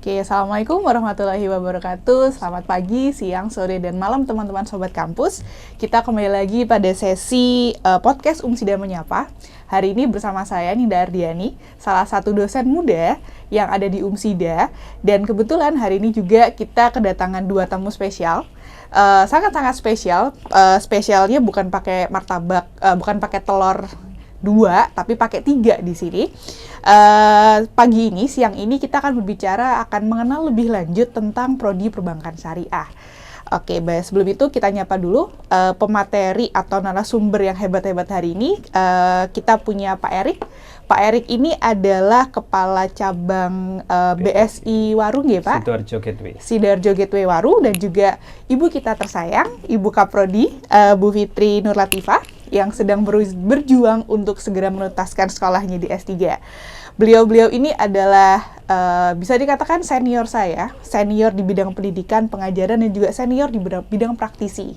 Oke, Assalamualaikum warahmatullahi wabarakatuh. Selamat pagi, siang, sore, dan malam teman-teman Sobat Kampus. Kita kembali lagi pada sesi podcast Umsida Menyapa. Hari ini bersama saya Ninda Ardiani, salah satu dosen muda yang ada di Umsida. Dan kebetulan hari ini juga kita kedatangan dua tamu spesial. Sangat-sangat spesial. Spesialnya bukan pakai martabak, bukan pakai telur 2, tapi pakai 3 di sini. Siang ini kita akan berbicara akan mengenal lebih lanjut tentang prodi perbankan syariah. Oke, sebelum itu kita nyapa dulu pemateri atau narasumber yang hebat-hebat hari ini. Kita punya Pak Erik. Pak Erik ini adalah Kepala Cabang BSI Waru, ya Pak? Sidoarjo Gateway Waru, dan juga Ibu kita tersayang, Ibu Kaprodi, Bu Fitri Nur Latifah, yang sedang berjuang untuk segera menuntaskan sekolahnya di S3. Beliau-beliau ini adalah bisa dikatakan senior saya, senior di bidang pendidikan, pengajaran, dan juga senior di bidang praktisi.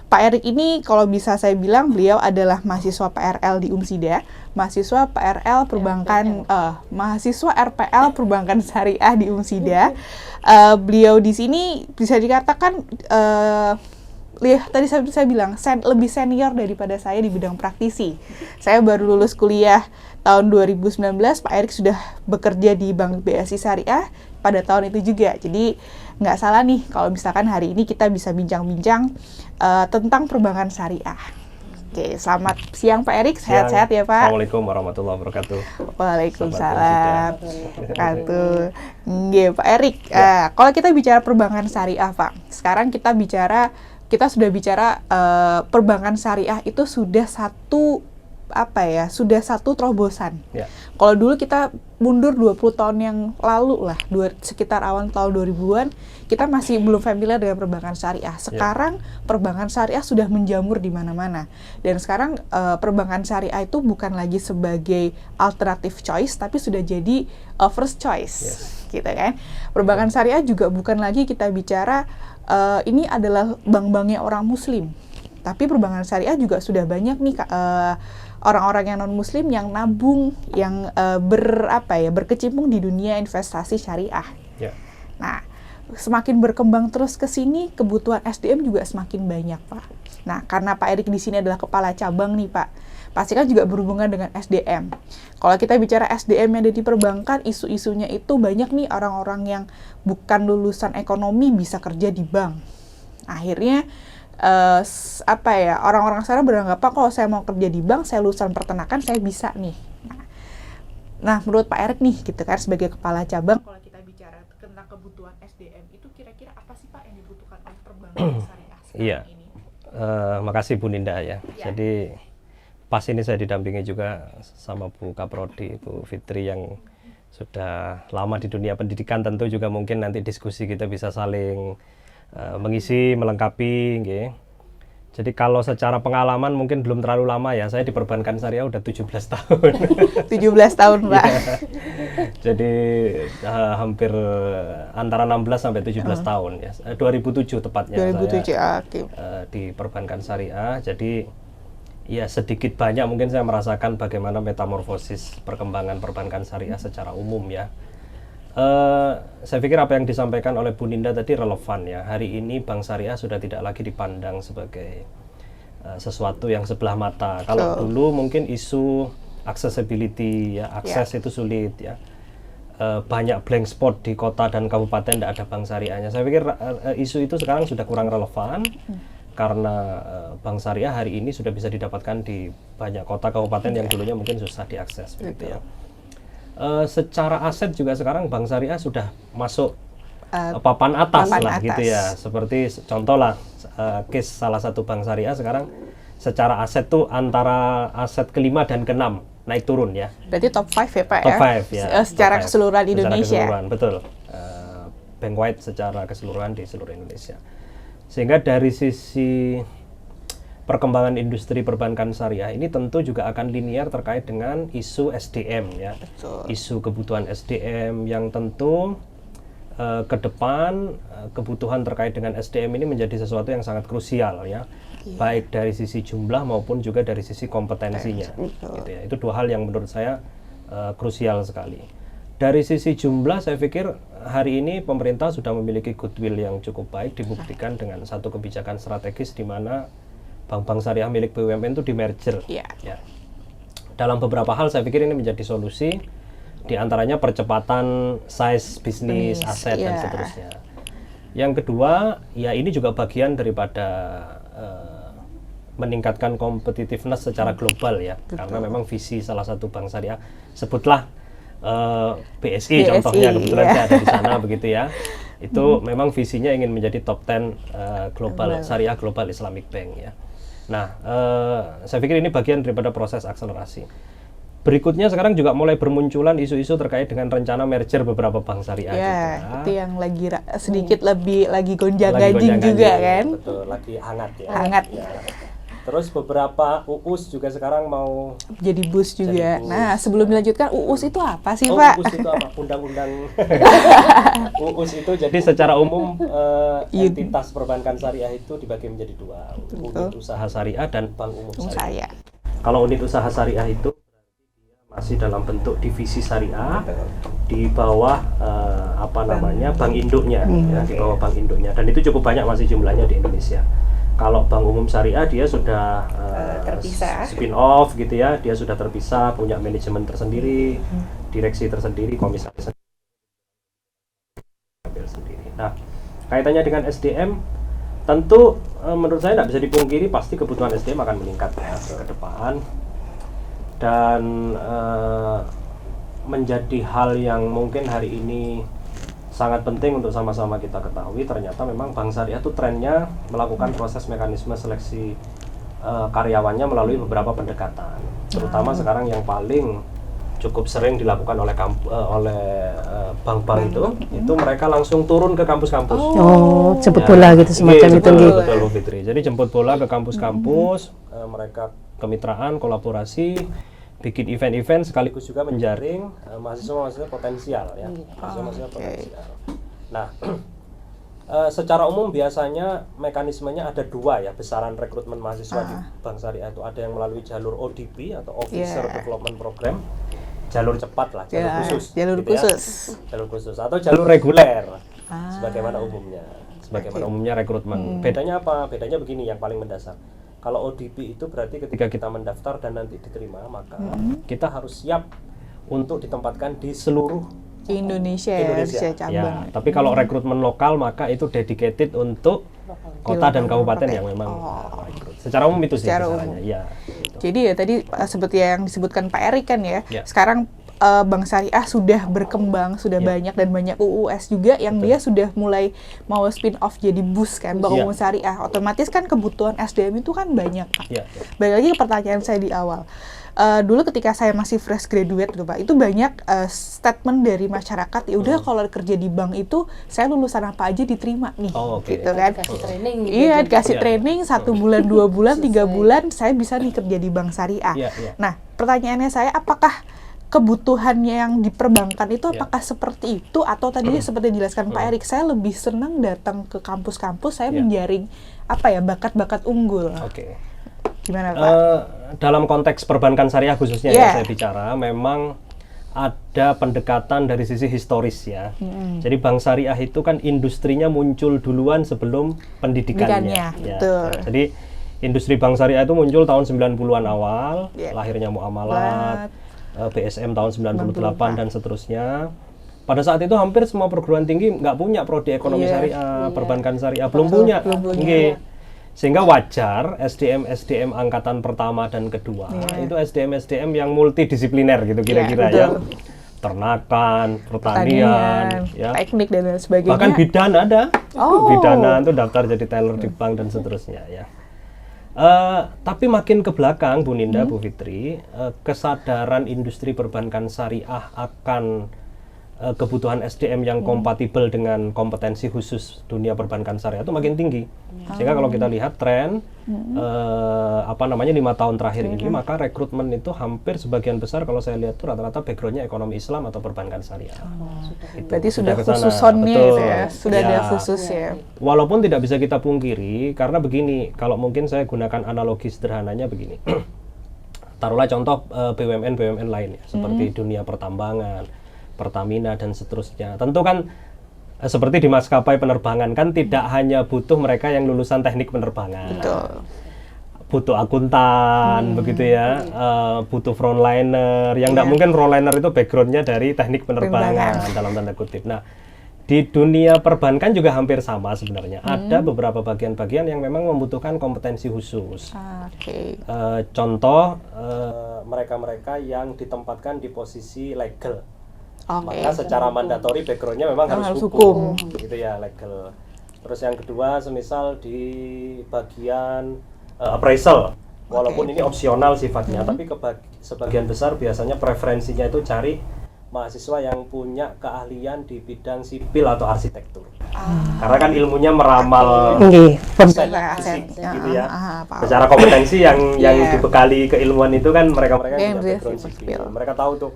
Pak Erik ini kalau bisa saya bilang beliau adalah mahasiswa PRL di Umsida, mahasiswa PRL perbankan, mahasiswa RPL perbankan syariah di Umsida. Beliau di sini bisa dikatakan tadi saya bilang lebih senior daripada saya di bidang praktisi. Saya baru lulus kuliah tahun 2019, Pak Erik sudah bekerja di Bank BSI Syariah pada tahun itu juga. Jadi nggak salah nih kalau misalkan hari ini kita bisa bincang-bincang tentang perbankan syariah. Oke, selamat siang Pak Erik, sehat-sehat ya Pak? Assalamualaikum warahmatullahi wabarakatuh. Waalaikumsalam. Nggih, Pak Erik. Kalau kita bicara perbankan syariah, Pak, sekarang kita sudah bicara perbankan syariah itu sudah satu terobosan. Kalau dulu kita mundur 20 tahun yang lalu lah, sekitar awal tahun 2000-an, kita masih belum familiar dengan perbankan syariah. Sekarang perbankan syariah sudah menjamur di mana-mana. Dan sekarang perbankan syariah itu bukan lagi sebagai alternative choice, tapi sudah jadi first choice. Gitu kan. Perbankan syariah juga bukan lagi kita bicara ini adalah bank-banknya orang muslim. Tapi perbankan syariah juga sudah banyak nih orang-orang yang non-muslim yang nabung, yang berkecimpung di dunia investasi syariah. Nah, semakin berkembang terus ke sini, kebutuhan SDM juga semakin banyak, Pak. Nah, karena Pak Erik di sini adalah kepala cabang nih, Pak, pasti kan juga berhubungan dengan SDM. Kalau kita bicara SDM yang ada di perbankan, isu-isunya itu banyak nih orang-orang yang bukan lulusan ekonomi bisa kerja di bank. Akhirnya orang-orang sekarang beranggapan kalau saya mau kerja di bank, saya lulusan peternakan, saya bisa nih. Nah, menurut Pak Erik nih, gitu kan, sebagai kepala cabang, kalau kita bicara tentang kebutuhan SDM, itu kira-kira apa sih Pak yang dibutuhkan oleh perbankan syariah sekarang ini? Makasih Bu Ninda ya. Jadi pas ini saya didampingi juga sama Bu Kaprodi, Bu Fitri yang sudah lama di dunia pendidikan. Tentu juga mungkin nanti diskusi kita bisa saling mengisi, melengkapi. Jadi kalau secara pengalaman mungkin belum terlalu lama ya, saya di perbankan syariah udah 17 tahun. 17 tahun Pak. Jadi hampir antara 16 sampai 17 tahun ya. 2007 tepatnya 2007, saya di perbankan syariah. Jadi ya sedikit banyak mungkin saya merasakan bagaimana metamorfosis perkembangan perbankan syariah secara umum ya. Saya pikir apa yang disampaikan oleh Bu Ninda tadi relevan ya. Hari ini bank syariah sudah tidak lagi dipandang sebagai sesuatu yang sebelah mata. Kalau dulu mungkin isu accessibility ya, akses itu sulit ya. Banyak blank spot di kota dan kabupaten tidak ada bank syariahnya. Saya pikir isu itu sekarang sudah kurang relevan karena bank syariah hari ini sudah bisa didapatkan di banyak kota kabupaten yang dulunya mungkin susah diakses begitu ya. Secara aset juga sekarang bank syariah sudah masuk papan atas gitu ya. Seperti contoh lah case salah satu bank syariah sekarang secara aset tuh antara aset ke-5 dan ke-6 naik turun ya. Berarti top 5 ya Pak top ya? 5 ya. Secara keseluruhan Indonesia. Secara keseluruhan, betul. Bank-wide secara keseluruhan di seluruh Indonesia. Sehingga dari sisi perkembangan industri perbankan syariah ini tentu juga akan linear terkait dengan isu SDM ya. Isu kebutuhan SDM yang tentu ke depan kebutuhan terkait dengan SDM ini menjadi sesuatu yang sangat krusial ya. Baik dari sisi jumlah maupun juga dari sisi kompetensinya. Gitu ya. Itu dua hal yang menurut saya krusial sekali. Dari sisi jumlah, saya pikir hari ini pemerintah sudah memiliki goodwill yang cukup baik, dibuktikan dengan satu kebijakan strategis di mana bank-bank syariah milik BUMN itu di-merger. Ya. Dalam beberapa hal saya pikir ini menjadi solusi, di antaranya percepatan size bisnis, aset, dan seterusnya. Yang kedua, ya ini juga bagian daripada meningkatkan competitiveness secara global ya. Karena memang visi salah satu bank syariah, sebutlah BSI contohnya, kebetulan saya ada di sana begitu ya. Itu memang visinya ingin menjadi top 10 global syariah global Islamic Bank ya. Nah, saya pikir ini bagian daripada proses akselerasi. Berikutnya sekarang juga mulai bermunculan isu-isu terkait dengan rencana merger beberapa bank syariah juga. Itu yang lagi sedikit lagi gonjang-ganjing juga kan. Betul, lagi hangat ya. Hangat. Ya. Terus beberapa UUS juga sekarang mau jadi BUS juga. Nah, sebelum dilanjutkan, UUS itu apa sih, Pak? UUS itu apa? Undang-undang UUS itu jadi secara umum entitas perbankan syariah itu dibagi menjadi dua, unit usaha syariah dan bank umum syariah. Kalau unit usaha syariah itu masih dalam bentuk divisi syariah di bawah bank induknya, ya, di bawah bank induknya, dan itu cukup banyak masih jumlahnya di Indonesia. Kalau bank umum syariah dia sudah terpisah, spin off gitu ya, dia sudah terpisah, punya manajemen tersendiri, direksi tersendiri, komisaris sendiri. Nah, kaitannya dengan SDM, tentu menurut saya tidak bisa dipungkiri pasti kebutuhan SDM akan meningkat ya ke depan, dan menjadi hal yang mungkin hari ini sangat penting untuk sama-sama kita ketahui. Ternyata memang bank syariah itu trennya melakukan proses mekanisme seleksi karyawannya melalui beberapa pendekatan. Terutama sekarang yang paling cukup sering dilakukan oleh bank-bank itu mereka langsung turun ke kampus-kampus. Jemput bola gitu semacam itu. Betul, Bu Fitri. Jadi jemput bola ke kampus-kampus, mereka kemitraan, kolaborasi, bikin event-event, sekaligus juga menjaring mahasiswa-mahasiswa potensial ya. Mahasiswa-mahasiswa potensial. Nah, secara umum biasanya mekanismenya ada dua ya, besaran rekrutmen mahasiswa di bank syariah itu. Ada yang melalui jalur ODP atau Officer Development Program, jalur cepat lah, jalur khusus. Jalur gitu khusus. Ya. Jalur khusus atau jalur reguler. Sebagaimana umumnya rekrutmen. Bedanya apa? Bedanya begini, yang paling mendasar. Kalau ODP itu berarti ketika kita mendaftar dan nanti diterima, maka kita harus siap untuk ditempatkan di seluruh Indonesia. Cabang. Ya, tapi kalau rekrutmen lokal maka itu dedicated untuk kota dan kabupaten yang memang secara umum itu sih caranya. Ya, gitu. Jadi ya tadi seperti yang disebutkan Pak Erik kan ya. Sekarang bank syariah sudah berkembang, sudah banyak dan banyak UUS juga yang dia sudah mulai mau spin off jadi BUS kan, bank umum syariah. Otomatis kan kebutuhan SDM itu kan banyak, Pak. Balik lagi ke pertanyaan saya di awal. Dulu ketika saya masih fresh graduate tuh, Pak, itu banyak statement dari masyarakat, ya udah kalau kerja di bank itu saya lulusan apa aja diterima nih, gitu kan. Dikasih training gitu. Iya, dikasih training 1 bulan, 2 bulan, 3 bulan saya bisa nih kerja di bank syariah. Nah, pertanyaannya saya, apakah kebutuhannya yang diperbankan itu apakah seperti itu, atau tadi seperti dijelaskan Pak Erik, saya lebih senang datang ke kampus-kampus, saya menjaring bakat-bakat unggul. Gimana Pak? Dalam konteks perbankan syariah khususnya yang saya bicara, memang ada pendekatan dari sisi historis ya. Jadi bank syariah itu kan industrinya muncul duluan sebelum pendidikannya. Betul. Nah, jadi industri bank syariah itu muncul tahun 90-an awal, lahirnya Muamalat, BSM tahun 98 dan seterusnya. Pada saat itu hampir semua perguruan tinggi nggak punya prodi ekonomi syariah, perbankan syariah, belum punya. Sehingga wajar SDM angkatan pertama dan kedua itu SDM yang multidisipliner gitu kira-kira ya. Ternakan, pertanian, ya. Teknik dan lain sebagainya. Bahkan bidan ada. Bidanan itu daftar jadi teller di bank dan seterusnya ya. Tapi makin ke belakang, Bu Ninda, Bu Fitri, kesadaran industri perbankan syariah akan kebutuhan SDM yang kompatibel dengan kompetensi khusus dunia perbankan syariah itu makin tinggi. Sehingga kalau kita lihat tren 5 tahun terakhir ini, maka rekrutmen itu hampir sebagian besar kalau saya lihat itu rata-rata backgroundnya ekonomi Islam atau perbankan syariah. Berarti sudah khususonnya itu ya, sudah ada khusus ya. Walaupun tidak bisa kita pungkiri, karena begini, kalau mungkin saya gunakan analogi sederhananya begini. Taruhlah contoh BUMN lain ya, seperti dunia pertambangan, Pertamina dan seterusnya. Tentu kan seperti di maskapai penerbangan kan tidak hanya butuh mereka yang lulusan teknik penerbangan. Betul. Butuh akuntan begitu ya, butuh frontliner yang tidak mungkin frontliner itu backgroundnya dari teknik penerbangan dalam tanda kutip. Nah, di dunia perbankan juga hampir sama sebenarnya. Ada beberapa bagian-bagian yang memang membutuhkan kompetensi khusus. Contoh mereka-mereka yang ditempatkan di posisi legal. Maka secara mandatori backgroundnya memang harus hukum, gitu ya, legal. Terus yang kedua, semisal di bagian appraisal, walaupun ini opsional sifatnya, tapi sebagian besar biasanya preferensinya itu cari mahasiswa yang punya keahlian di bidang sipil atau arsitektur. Karena kan ilmunya meramal fisik, gitu ya. Secara kompetensi yang dibekali keilmuan itu kan mereka-mereka yang punya background sipil. Mereka tahu tuh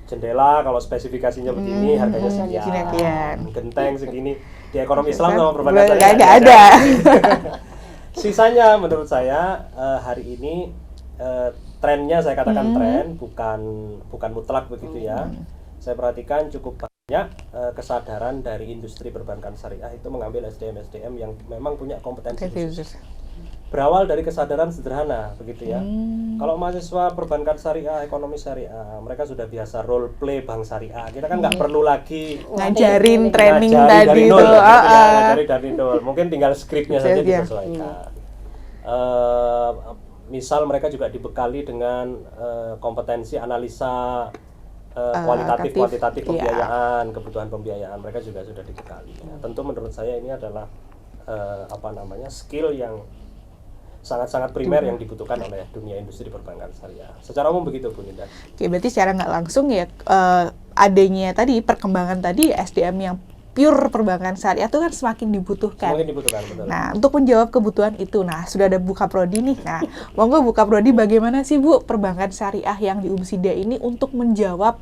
jendela kalau spesifikasinya begini harganya sekian, genteng segini. Di ekonomi Islam sama perbankan nggak ada. Sisanya menurut saya hari ini trennya, saya katakan tren, bukan mutlak begitu ya. Saya perhatikan cukup banyak kesadaran dari industri perbankan syariah itu mengambil SDM yang memang punya kompetensi khusus. Berawal dari kesadaran sederhana begitu ya. Kalau mahasiswa perbankan syariah, ekonomi syariah, mereka sudah biasa role play bank syariah. Kita kan nggak perlu lagi ngajarin training ngajari tadi dari nol, itu. ngajari dari nol. Mungkin tinggal skripnya saja disesuaikan. Misal mereka juga dibekali dengan kompetensi analisa kualitatif kuantitatif pembiayaan, kebutuhan pembiayaan, mereka juga sudah dibekali. Tentu menurut saya ini adalah skill yang sangat-sangat primer yang dibutuhkan oleh dunia industri perbankan syariah. Secara umum begitu, Bu Ninda. Oke, berarti secara nggak langsung ya adanya tadi perkembangan tadi SDM yang pure perbankan syariah itu kan semakin dibutuhkan. Semakin dibutuhkan, betul. Nah, untuk menjawab kebutuhan itu, sudah ada Buka Prodi nih. Nah, monggo Buka Prodi, bagaimana sih Bu perbankan syariah yang di UMSIDA ini untuk menjawab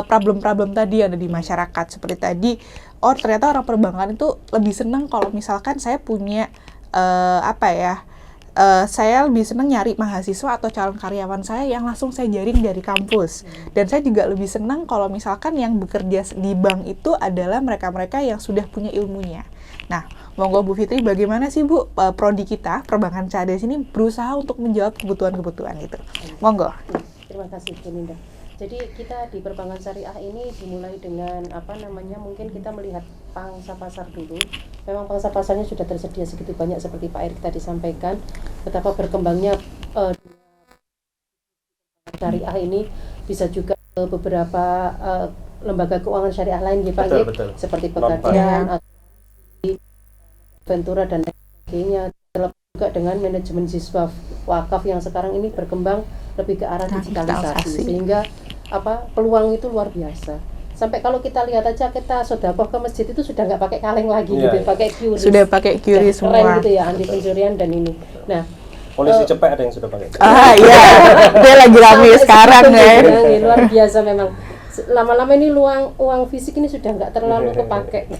problem-problem tadi yang ada di masyarakat. Seperti tadi, ternyata orang perbankan itu lebih senang kalau misalkan saya punya saya lebih senang nyari mahasiswa atau calon karyawan saya yang langsung saya jaring dari kampus. Dan saya juga lebih senang kalau misalkan yang bekerja di bank itu adalah mereka-mereka yang sudah punya ilmunya. Nah, monggo Bu Fitri, bagaimana sih Bu prodi kita, perbankan syariah sini berusaha untuk menjawab kebutuhan-kebutuhan itu? Monggo. Terima kasih Bu Ninda. Jadi kita di perbankan syariah ini dimulai dengan mungkin kita melihat pangsa pasar dulu. Memang pangsa pasarnya sudah tersedia segitu banyak seperti Pak Erik tadi sampaikan, betapa berkembangnya syariah ini bisa juga beberapa lembaga keuangan syariah lain ya Pak, betul. Seperti Pegadaian, Ventura dan sebagainya. Juga dengan manajemen siswa wakaf yang sekarang ini berkembang lebih ke arah digitalisasi, sehingga peluang itu luar biasa. Sampai kalau kita lihat aja, kita sedekah ke masjid itu sudah nggak pakai kaleng lagi, pakai QRIS. Sudah pakai QRIS semua. Keren gitu ya, anti pencurian dan ini. Nah, polisi cepet ada yang sudah pakai. Iya, dia lagi rame sekarang ya. Luar biasa memang. Lama-lama ini uang fisik ini sudah nggak terlalu kepake.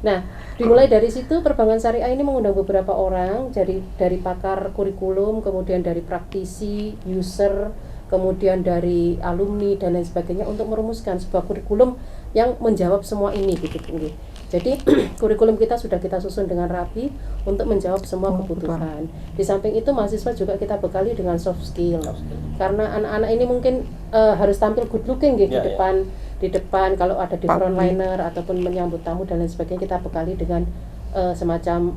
Nah, dimulai dari situ perbankan syariah ini mengundang beberapa orang dari pakar kurikulum, kemudian dari praktisi, user, kemudian dari alumni dan lain sebagainya untuk merumuskan sebuah kurikulum yang menjawab semua ini gitu. Jadi kurikulum kita sudah kita susun dengan rapi untuk menjawab semua kebutuhan. Di samping itu mahasiswa juga kita bekali dengan soft skill. Karena anak-anak ini mungkin harus tampil good looking gitu di depan kalau ada di frontliner ataupun menyambut tamu dan lain sebagainya, kita bekali dengan semacam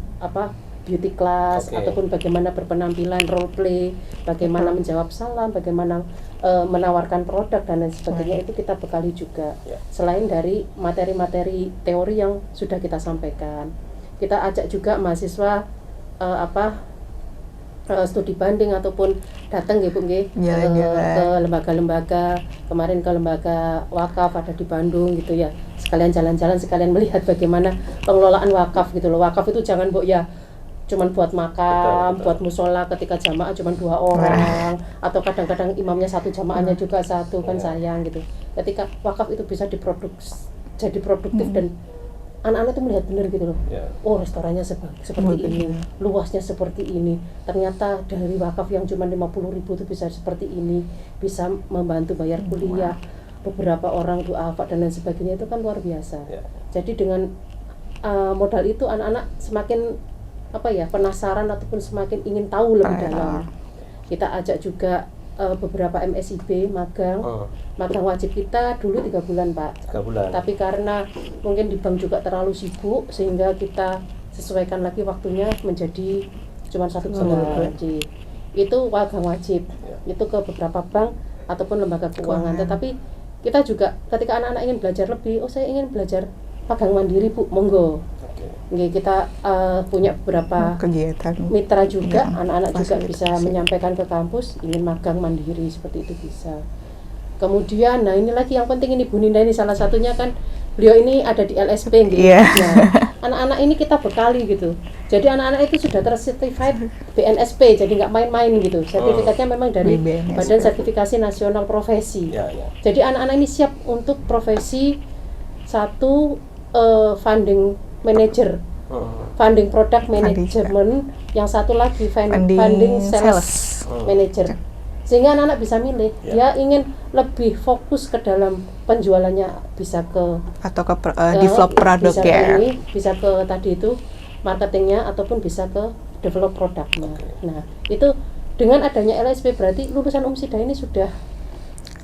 beauty class ataupun bagaimana berpenampilan, role play, bagaimana menjawab salam, bagaimana menawarkan produk dan lain sebagainya, itu kita bekali juga. Selain dari materi-materi teori yang sudah kita sampaikan, kita ajak juga mahasiswa studi banding ataupun datang ke lembaga-lembaga. Kemarin ke lembaga wakaf ada di Bandung gitu ya, sekalian jalan-jalan, sekalian melihat bagaimana pengelolaan wakaf gitu loh. Wakaf itu jangan cuman buat makam, buat musola ketika jamaah cuma 2 orang, atau kadang-kadang imamnya satu, jamaahnya juga satu, kan sayang gitu. Ketika wakaf itu bisa jadi produktif dan anak-anak itu melihat benar gitu loh. Oh, restorannya seperti ini, luasnya seperti ini. Ternyata dari wakaf yang cuma 50.000 itu bisa seperti ini, bisa membantu bayar kuliah beberapa orang duafa dan lain sebagainya itu kan luar biasa. Ya. Jadi dengan modal itu anak-anak semakin penasaran ataupun semakin ingin tahu lebih dalam. Kita ajak juga beberapa MSIB magang wajib kita dulu 3 bulan Pak. 3 bulan. Tapi karena mungkin di bank juga terlalu sibuk sehingga kita sesuaikan lagi waktunya menjadi cuma 1 bulan. Itu magang wajib. Itu ke beberapa bank ataupun lembaga keuangan. Tetapi kita juga ketika anak-anak ingin belajar lebih, saya ingin belajar magang mandiri Bu, monggo. Kita punya beberapa kegiatan mitra juga, anak-anak juga fasilitasi. bisa menyampaikan ke kampus ingin magang mandiri seperti itu bisa. Kemudian, nah ini lagi yang penting ini Bu Ninda ini salah satunya kan beliau ini ada di LSP gitu. Iya. Nah, anak-anak ini kita bekali gitu. Jadi anak-anak itu sudah tersertified BNSP, jadi nggak main-main gitu. Sertifikatnya memang dari BNSP. Badan Sertifikasi Nasional Profesi. Ya. Jadi anak-anak ini siap untuk profesi satu funding manager, funding product management, yang satu lagi funding sales manager. Sehingga anak-anak bisa milih, dia ingin lebih fokus ke dalam penjualannya, bisa ke atau ke develop produk bisa ya. ke bisa ke tadi itu marketingnya ataupun bisa ke develop produknya. Nah, itu dengan adanya LSP berarti lulusan UMSIDA ini sudah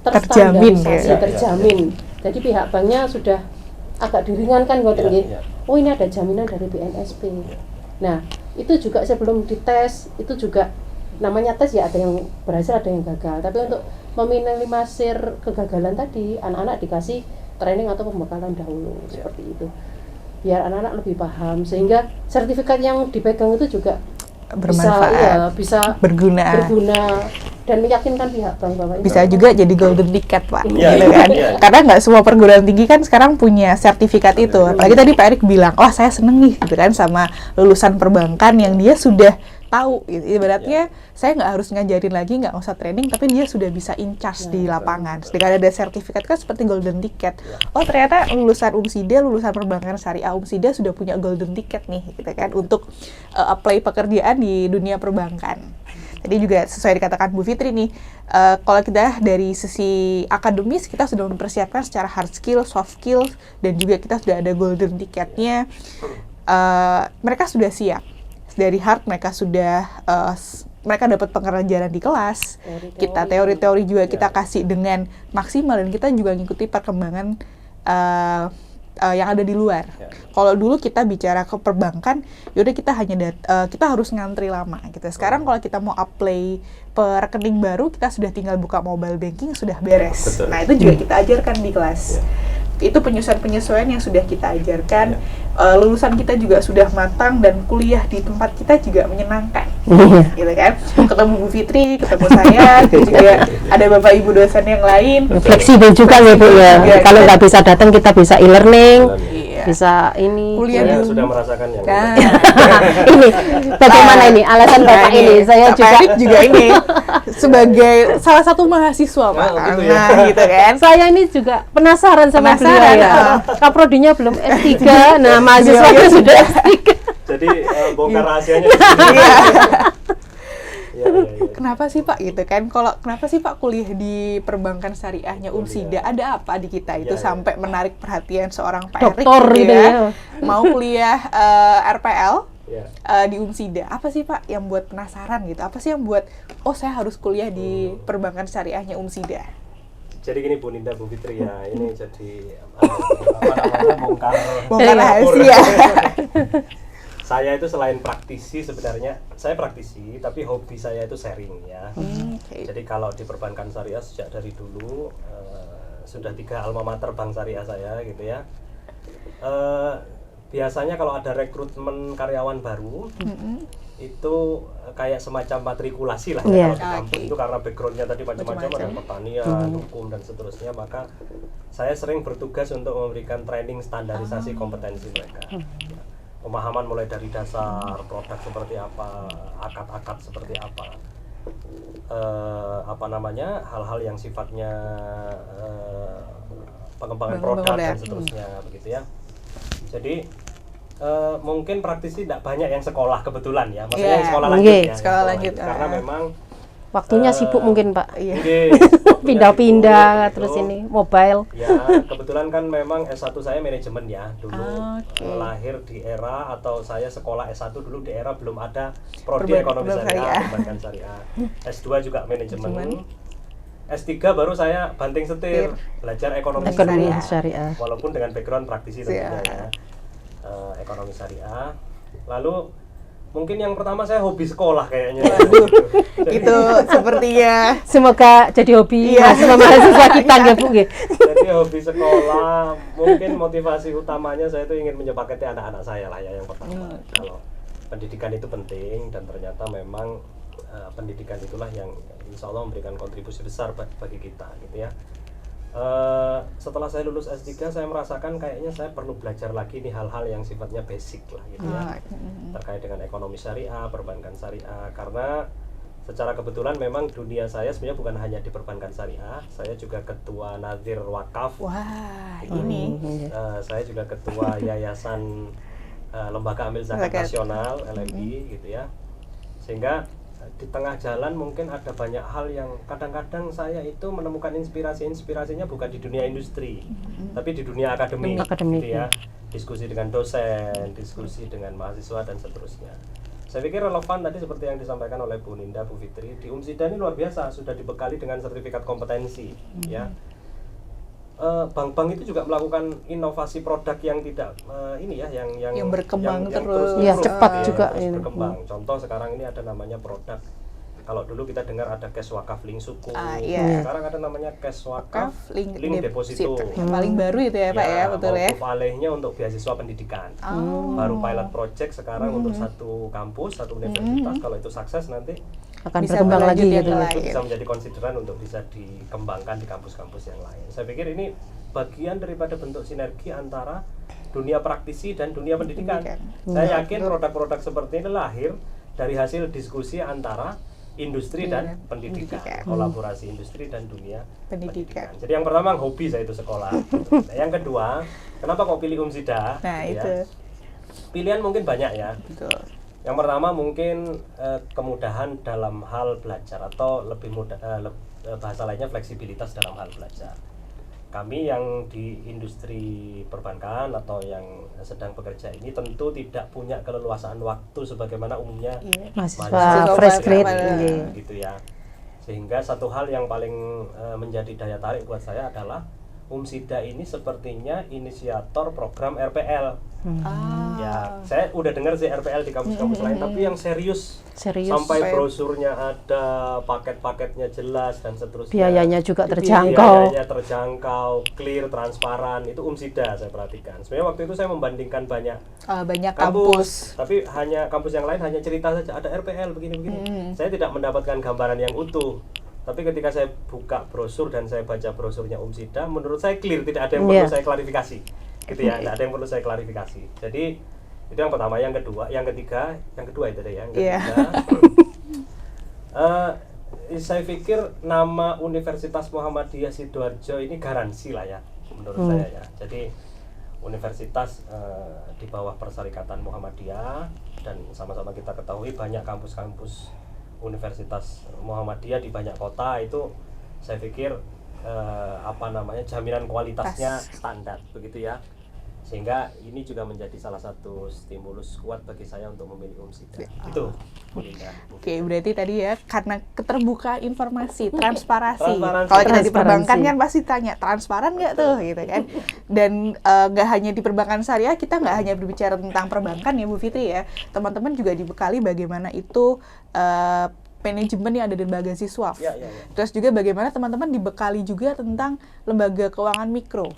Terjamin, terstandarisasi, ya. terjamin. Jadi pihak banknya sudah agak diringankan ngoten nggih. Oh, ini ada jaminan dari BNSP. Nah, itu juga sebelum dites, itu juga namanya tes ya, ada yang berhasil, ada yang gagal. Tapi untuk meminimalisir kegagalan tadi, anak-anak dikasih training atau pembekalan dahulu seperti itu. Biar anak-anak lebih paham sehingga sertifikat yang dipegang itu juga Bermanfaat, bisa berguna dan meyakinkan pihak bank bahwa ini bisa juga jadi golden ticket Pak, Iya, gitu kan? iya. Karena nggak semua perguruan tinggi kan sekarang punya sertifikat itu. Apalagi tadi Pak Erik bilang, wah saya seneng nih, gitu kan, sama lulusan perbankan yang dia sudah tahu. Gitu. Ibaratnya saya nggak harus ngajarin lagi, nggak usah training, tapi dia sudah bisa in charge di lapangan. Dengan ada sertifikat kan seperti golden ticket. Oh ternyata lulusan UMSIDA, lulusan perbankan syariah UMSIDA sudah punya golden ticket nih, gitu kan, untuk apply pekerjaan di dunia perbankan. Jadi juga sesuai dikatakan Bu Fitri nih, kalau kita dari sisi akademis kita sudah mempersiapkan secara hard skill, soft skill, dan juga kita sudah ada golden ticketnya. Mereka sudah siap. Dari hard mereka sudah mereka dapat pengajaran di kelas. Kita teori-teori juga kita kasih dengan maksimal, dan kita juga ngikuti perkembangan yang ada di luar. Kalau dulu kita bicara ke perbankan, yaudah kita hanya kita harus ngantri lama gitu. Sekarang kalau kita mau apply per rekening baru, kita sudah tinggal buka mobile banking, sudah beres. Betul. Nah itu juga kita ajarkan di kelas. Itu penyesuaian-penyesuaian yang sudah kita ajarkan. Lulusan kita juga sudah matang dan kuliah di tempat kita juga menyenangkan, gitu kan? Ketemu Bu Fitri, ketemu saya, terus juga ada Bapak Ibu dosen yang lain. Fleksibel juga ya Bu ya. Kalau nggak bisa datang kita bisa e-learning, Iya. bisa ini. Kuliah Saya di sudah merasakan yang Kan. Ini bagaimana ini alasan Bapak ini? Saya Pak juga Erik juga ini sebagai salah satu mahasiswa Pak. Oh, gitu ya. Nah, gitu kan. saya ini juga penasaran sama beliau Penasaran, ya. Kaprodinya belum S3. Nah, mahasiswanya sudah S3. Jadi bongkar rahasianya. Ya. Kenapa sih Pak gitu kan? Kalau kenapa sih Pak kuliah di perbankan syariahnya UMSIDA? Ada apa di kita itu sampai menarik perhatian seorang Pak Erik Doktor gitu ya. Mau kuliah RPL Ya. di UMSIDA. Apa sih Pak yang buat penasaran gitu? Apa sih yang buat saya harus kuliah di perbankan syariahnya UMSIDA? Jadi gini Bu Ninda, Bu Fitri ya, ini jadi apa namanya, Bongkar rahasia. Saya itu selain praktisi sebenarnya, saya praktisi, tapi hobi saya itu sharing ya. Okay. Jadi kalau di perbankan syariah sejak dari dulu sudah 3 alma mater bank syariah saya gitu ya. Biasanya kalau ada rekrutmen karyawan baru, itu kayak semacam matrikulasi lah ya, kalau di kampus itu karena backgroundnya tadi macam-macam, ada pertanian, hukum dan seterusnya, maka saya sering bertugas untuk memberikan training standarisasi kompetensi mereka. Pemahaman mulai dari dasar produk seperti apa, akad-akad seperti apa, hal-hal yang sifatnya pengembangan produk dan seterusnya begitu ya. Jadi mungkin praktisi tidak banyak yang sekolah kebetulan ya, maksudnya yang sekolah lanjut ya. Sekolah lanjut. Karena memang Waktunya sibuk mungkin Pak. Iya. Mungkin waktunya Pindah-pindah sibuk, terus gitu. ini mobile. Ya, kebetulan kan memang S1 saya manajemen ya dulu. Oke. Lahir di era atau saya sekolah S1 dulu di era belum ada prodi ekonomi Perbankan syariah, syariah. perbankan syariah. S2 juga manajemen. S3 baru saya banting setir, belajar ekonomi Ekonomi syariah. syariah. Walaupun dengan background praktisi tentunya ya. Ekonomi syariah. Lalu mungkin yang pertama saya hobi sekolah kayaknya. Itu sepertinya Semoga jadi hobi Iya. mahasiswa kita ya Bu. nggih. Jadi hobi sekolah, mungkin motivasi utamanya saya itu ingin menyepakati anak-anak saya lah ya yang pertama. Kalau pendidikan itu penting dan ternyata memang pendidikan itulah yang insya Allah memberikan kontribusi besar bagi kita gitu ya. Setelah saya lulus S3 saya merasakan kayaknya saya perlu belajar lagi nih hal-hal yang sifatnya basic lah gitu ya. Terkait dengan ekonomi syariah, perbankan syariah, karena secara kebetulan memang dunia saya sebenarnya bukan hanya di perbankan syariah, saya juga ketua Nadhir Wakaf. wah ini Saya juga ketua Yayasan Lembaga Amil Zakat Zakat. Nasional LMI gitu ya. Sehingga di tengah jalan mungkin ada banyak hal yang kadang-kadang saya itu menemukan inspirasinya bukan di dunia industri, tapi di dunia akademik, Akademik, gitu ya. Diskusi dengan dosen, diskusi dengan mahasiswa dan seterusnya. Saya pikir relevan tadi seperti yang disampaikan oleh Bu Ninda, Bu Fitri, di Umsida ini luar biasa, sudah dibekali dengan sertifikat kompetensi, ya. Bank-bank itu juga melakukan inovasi produk yang tidak Yang berkembang terus. Iya, cepat ya, juga terus ini. berkembang. Contoh sekarang ini ada namanya produk, kalau dulu kita dengar ada cash wakaf link suku, Iya. sekarang ada namanya cash wakaf Wakaf link deposito. yang paling baru itu ya Pak ya, betul ya. Mauquf alaihnya untuk beasiswa pendidikan. Baru pilot project sekarang untuk satu kampus, satu universitas. Kalau itu sukses nanti Akan Bisa berkembang lagi berlanjut yang gitu. lain. itu bisa menjadi konsideran untuk bisa dikembangkan di kampus-kampus yang lain. Saya pikir ini bagian daripada bentuk sinergi antara dunia praktisi dan dunia pendidikan. Saya yakin produk-produk seperti ini lahir dari hasil diskusi antara industri dan pendidikan, kolaborasi industri dan dunia pendidikan. Jadi yang pertama hobi saya itu sekolah. Nah, yang kedua, kenapa kok pilih Umsida? Nah Gitu itu ya. Pilihan mungkin banyak ya. betul. Yang pertama mungkin kemudahan dalam hal belajar atau lebih mudah bahasa lainnya fleksibilitas dalam hal belajar. Kami yang di industri perbankan atau yang sedang bekerja ini tentu tidak punya keleluasaan waktu sebagaimana umumnya Mahasiswa fresh grade ya, gitu ya. Sehingga satu hal yang paling menjadi daya tarik buat saya adalah Umsida ini sepertinya inisiator program RPL. Ya, saya udah dengar sih RPL di kampus-kampus lain, tapi yang serius sampai brosurnya ada, paket-paketnya jelas dan seterusnya. Biayanya juga terjangkau. Biayanya terjangkau, clear, transparan. Itu Umsida saya perhatikan. Sebenarnya waktu itu saya membandingkan banyak kampus. tapi hanya kampus yang lain hanya cerita saja ada RPL begini-begini. Saya tidak mendapatkan gambaran yang utuh. Tapi ketika saya buka brosur dan saya baca brosurnya Umsida, menurut saya clear, tidak ada yang perlu saya klarifikasi. Gitu ya, tidak ada yang perlu saya klarifikasi. Jadi itu yang pertama, yang kedua, yang ketiga itu deh ya. Yang ketiga, saya pikir nama Universitas Muhammadiyah Sidoarjo ini garansi lah ya, menurut saya ya. Jadi universitas di bawah Perserikatan Muhammadiyah, dan sama-sama kita ketahui banyak kampus-kampus Universitas Muhammadiyah di banyak kota itu saya pikir jaminan kualitasnya standar begitu ya, sehingga ini juga menjadi salah satu stimulus kuat bagi saya untuk memilih Umsida. Itu Oke, berarti tadi ya karena keterbukaan informasi, transparansi. Transparansi. Kalau kita di perbankan Transparansi. kan pasti tanya transparan nggak tuh, gitu kan? Dan nggak hanya di perbankan syariah, kita nggak hanya berbicara tentang perbankan ya Bu Fitri ya. Teman-teman juga dibekali bagaimana itu manajemen yang ada di lembaga siswa. Ya. Terus juga bagaimana teman-teman dibekali juga tentang lembaga keuangan mikro.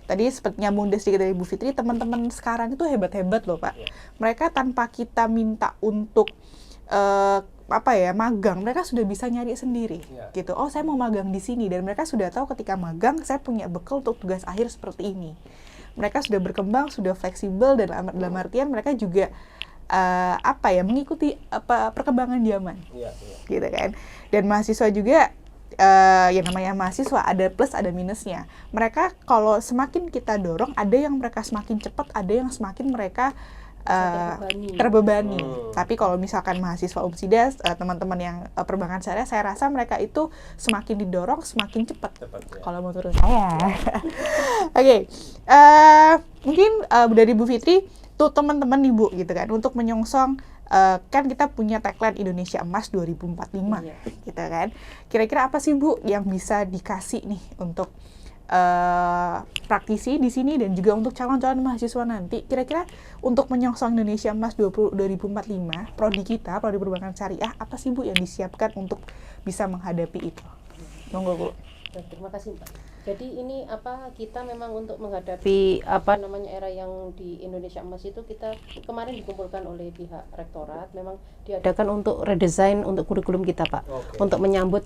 Tadi seperti nyambung sedikit dari Bu Fitri, teman-teman sekarang itu hebat-hebat loh Pak. Mereka tanpa kita minta untuk magang, mereka sudah bisa nyari sendiri gitu. Oh, saya mau magang di sini, dan mereka sudah tahu ketika magang saya punya bekal untuk tugas akhir seperti ini. Mereka sudah berkembang, sudah fleksibel, dan dalam artian mereka juga mengikuti perkembangan zaman. Gitu kan. Dan mahasiswa juga yang namanya mahasiswa ada plus ada minusnya. Mereka kalau semakin kita dorong, ada yang mereka semakin cepat, ada yang semakin mereka terbebani. Tapi kalau misalkan mahasiswa UMSIDA, teman-teman yang perbankan syariah, saya rasa mereka itu semakin didorong semakin cepat. Ya. Kalau menurut saya. Oke. Mungkin dari Bu Fitri tuh teman-teman nih Bu gitu kan untuk menyongsong kan kita punya tagline Indonesia Emas 2045 gitu kan. Kira-kira apa sih Bu yang bisa dikasih nih untuk praktisi di sini dan juga untuk calon-calon mahasiswa nanti, kira-kira untuk menyongsong Indonesia Emas 2045, prodi kita, prodi perbankan syariah, apa sih Bu yang disiapkan untuk bisa menghadapi itu? Monggo Bu. Terima kasih Mbak. Jadi ini kita memang untuk menghadapi era yang di Indonesia Emas itu, kita kemarin dikumpulkan oleh pihak rektorat, memang diadakan untuk redesign untuk kurikulum kita Pak, untuk menyambut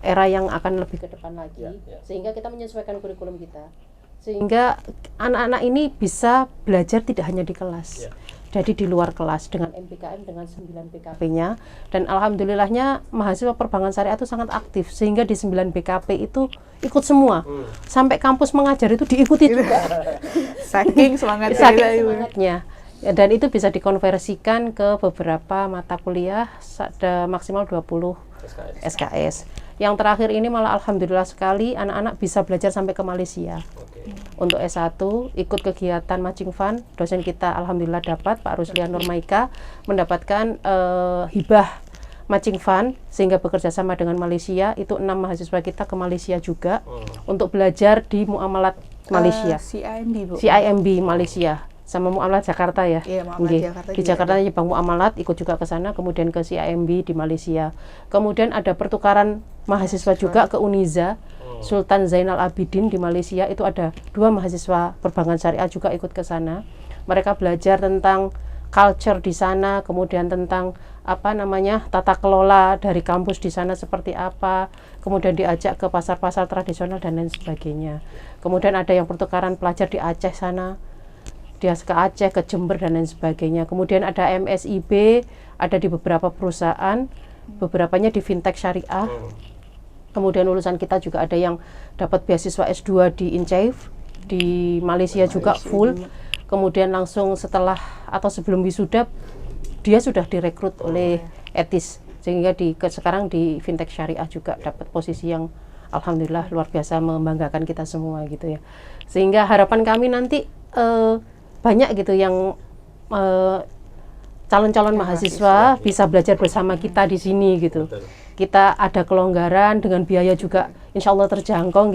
era yang akan lebih ke depan lagi, sehingga kita menyesuaikan kurikulum kita, sehingga anak-anak ini bisa belajar tidak hanya di kelas, jadi di luar kelas dengan MPKM dengan 9 BKP-nya, dan alhamdulillahnya mahasiswa perbankan syariah itu sangat aktif, sehingga di 9 BKP itu ikut semua, sampai kampus mengajar itu diikuti juga. Saking semangatnya. Dan itu bisa dikonversikan ke beberapa mata kuliah, ada maksimal 20 SKS. Yang terakhir ini malah alhamdulillah sekali anak-anak bisa belajar sampai ke Malaysia. Untuk S1 ikut kegiatan matching fund, dosen kita alhamdulillah dapat, Pak Ruslian Nurmaika mendapatkan hibah matching fund, sehingga bekerja sama dengan Malaysia, itu 6 mahasiswa kita ke Malaysia juga untuk belajar di Muamalat Malaysia. CIMB Bu. CIMB Malaysia. Sama Muamalat Jakarta ya. Iya, Muamalat Jakarta. Di Jakarta Bank Muamalat ikut juga ke sana, kemudian ke CIMB di Malaysia. Kemudian ada pertukaran mahasiswa juga ke Uniza, Sultan Zainal Abidin di Malaysia, itu ada 2 mahasiswa perbankan syariah juga ikut ke sana. Mereka belajar tentang culture di sana, kemudian tentang tata kelola dari kampus di sana seperti apa, kemudian diajak ke pasar-pasar tradisional dan lain sebagainya. Kemudian ada yang pertukaran pelajar di Aceh sana, dia ke Aceh, ke Jember dan lain sebagainya. Kemudian ada MSIB, ada di beberapa perusahaan, beberapanya di fintech syariah. Kemudian lulusan kita juga ada yang dapat beasiswa S2 di INCAIF, di Malaysia juga full. Kemudian langsung setelah atau sebelum wisuda, dia sudah direkrut oleh Etis, sehingga sekarang di fintech syariah juga dapat posisi yang alhamdulillah luar biasa membanggakan kita semua gitu ya. Sehingga harapan kami nanti banyak gitu yang calon-calon mahasiswa bisa belajar bersama kita di sini gitu. Kita ada kelonggaran dengan biaya juga insya Allah terjangkau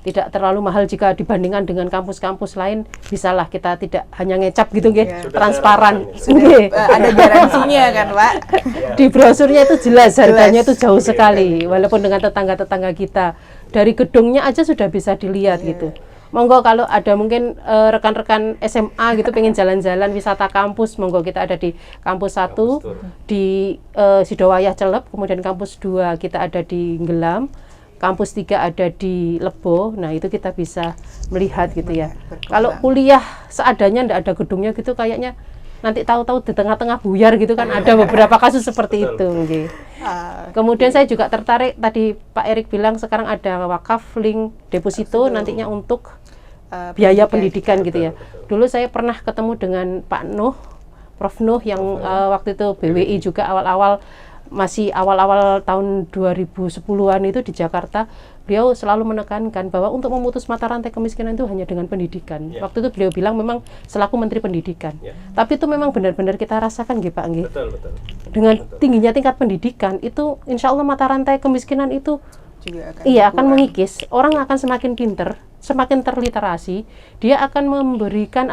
tidak terlalu mahal jika dibandingkan dengan kampus-kampus lain. Bisalah kita tidak hanya ngecap gitu transparan. Ada garansinya kan Pak. Di brosurnya itu jelas harganya itu jauh sekali, walaupun dengan tetangga-tetangga kita. Dari gedungnya aja sudah bisa dilihat gitu. Monggo kalau ada mungkin rekan-rekan SMA gitu pengen jalan-jalan wisata kampus, monggo kita ada di kampus 1 di Sidowayah Celep, kemudian kampus 2 kita ada di Nggelam, kampus 3 ada di Lebo. Nah itu kita bisa melihat gitu ya. Kalau kuliah seadanya ndak ada gedungnya gitu, kayaknya nanti tahu-tahu di tengah-tengah buyar gitu kan. Ada beberapa kasus seperti itu. Kemudian saya juga tertarik, tadi Pak Erik bilang sekarang ada wakaf link deposito nantinya untuk biaya pendidikan gitu ya. Dulu saya pernah ketemu dengan Pak Nuh, Prof Nuh yang waktu itu BWI juga masih awal-awal tahun 2010-an itu di Jakarta. Beliau selalu menekankan bahwa untuk memutus mata rantai kemiskinan itu hanya dengan pendidikan. Waktu itu beliau bilang memang selaku Menteri Pendidikan. Tapi itu memang benar-benar kita rasakan Pak Nggih. Betul. Dengan tingginya tingkat pendidikan itu insya Allah mata rantai kemiskinan itu juga akan mengikis. Orang akan semakin pinter, semakin terliterasi, dia akan memberikan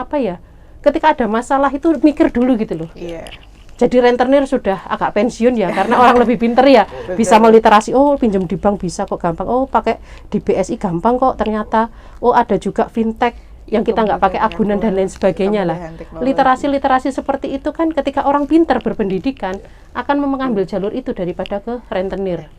ketika ada masalah itu mikir dulu gitu loh. Jadi rentenir sudah agak pensiun ya, karena orang lebih pinter ya, bisa meliterasi. Oh pinjam di bank bisa kok gampang. Oh pakai di BSI gampang kok ternyata. Oh ada juga fintech yang kita nggak pakai agunan dan lain sebagainya lah. Literasi seperti itu kan ketika orang pinter berpendidikan akan mengambil jalur itu daripada ke rentenir.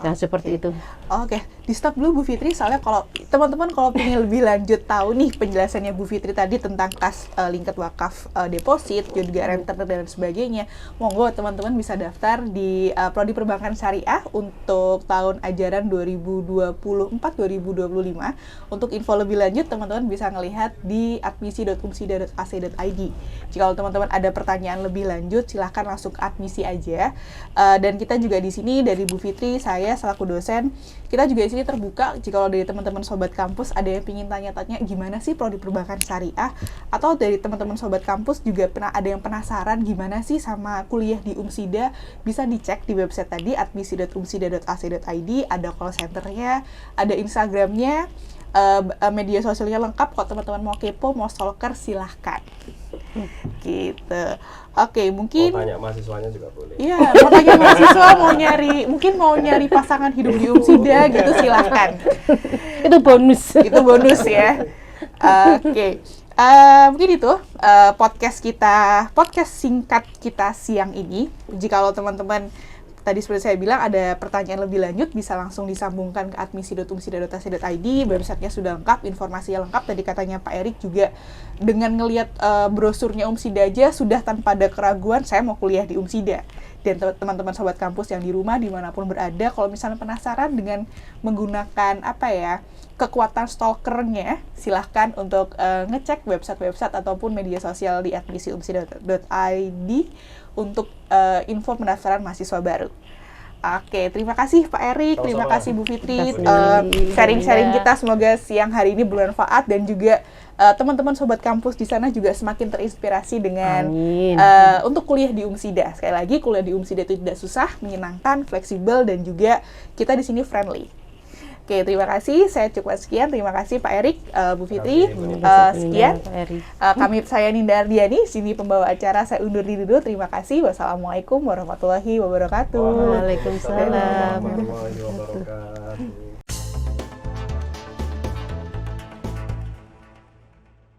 Nah, seperti itu. Oke, di stop dulu Bu Fitri, soalnya kalau teman-teman kalau ingin lebih lanjut tahu nih penjelasannya Bu Fitri tadi tentang kas lingkar wakaf deposit, juga renter dan sebagainya, monggo teman-teman bisa daftar di Prodi Perbankan Syariah untuk tahun ajaran 2024-2025. Untuk info lebih lanjut, teman-teman bisa ngelihat di admisi.umsida.ac.id. Jika teman-teman ada pertanyaan lebih lanjut, silahkan langsung ke admisi aja. Dan kita juga di sini dari Bu Fitri, saya selaku dosen, kita juga di sini terbuka jika dari teman-teman sobat kampus ada yang ingin tanya-tanya gimana sih prodi perbankan syariah, atau dari teman-teman sobat kampus juga ada yang penasaran gimana sih sama kuliah di Umsida, bisa dicek di website tadi admisi.umsida.ac.id, ada call centernya, ada Instagramnya, media sosialnya lengkap. Kalau teman-teman mau kepo, mau stalker, silahkan. Gitu. Oke, mungkin mau tanya mahasiswanya juga boleh. Iya, mau tanya mahasiswa, mau nyari pasangan hidup di Umsida gitu, silahkan. Itu bonus. Itu bonus ya. Oke. Mungkin itu podcast singkat kita siang ini. Jika teman-teman tadi seperti saya bilang ada pertanyaan lebih lanjut, bisa langsung disambungkan ke admisi.umsida.ac.id. Websitenya sudah lengkap, informasinya lengkap. Tadi katanya Pak Erik juga dengan ngelihat brosurnya Umsida aja sudah tanpa ada keraguan saya mau kuliah di Umsida. Dan teman-teman sobat kampus yang di rumah dimanapun berada, kalau misalnya penasaran dengan menggunakan kekuatan stalkernya, silahkan untuk ngecek website ataupun media sosial di admisi.umsida.id untuk info pendaftaran mahasiswa baru. Oke, terima kasih Pak Erik, terima kasih Bu Fitri, sharing-sharing kita. Semoga siang hari ini bermanfaat dan juga teman-teman sobat kampus di sana juga semakin terinspirasi dengan untuk kuliah di Umsida. Sekali lagi, kuliah di Umsida itu tidak susah, menyenangkan, fleksibel, dan juga kita di sini friendly. Oke, terima kasih. Saya cukup sekian. Terima kasih Pak Erik, Bu Fitri. Sekian. Saya Ninda Ardiani, sini pembawa acara. Saya undur diri dulu. Terima kasih. Wassalamualaikum warahmatullahi wabarakatuh. Waalaikumsalam. Warahmatullahi wabarakatuh.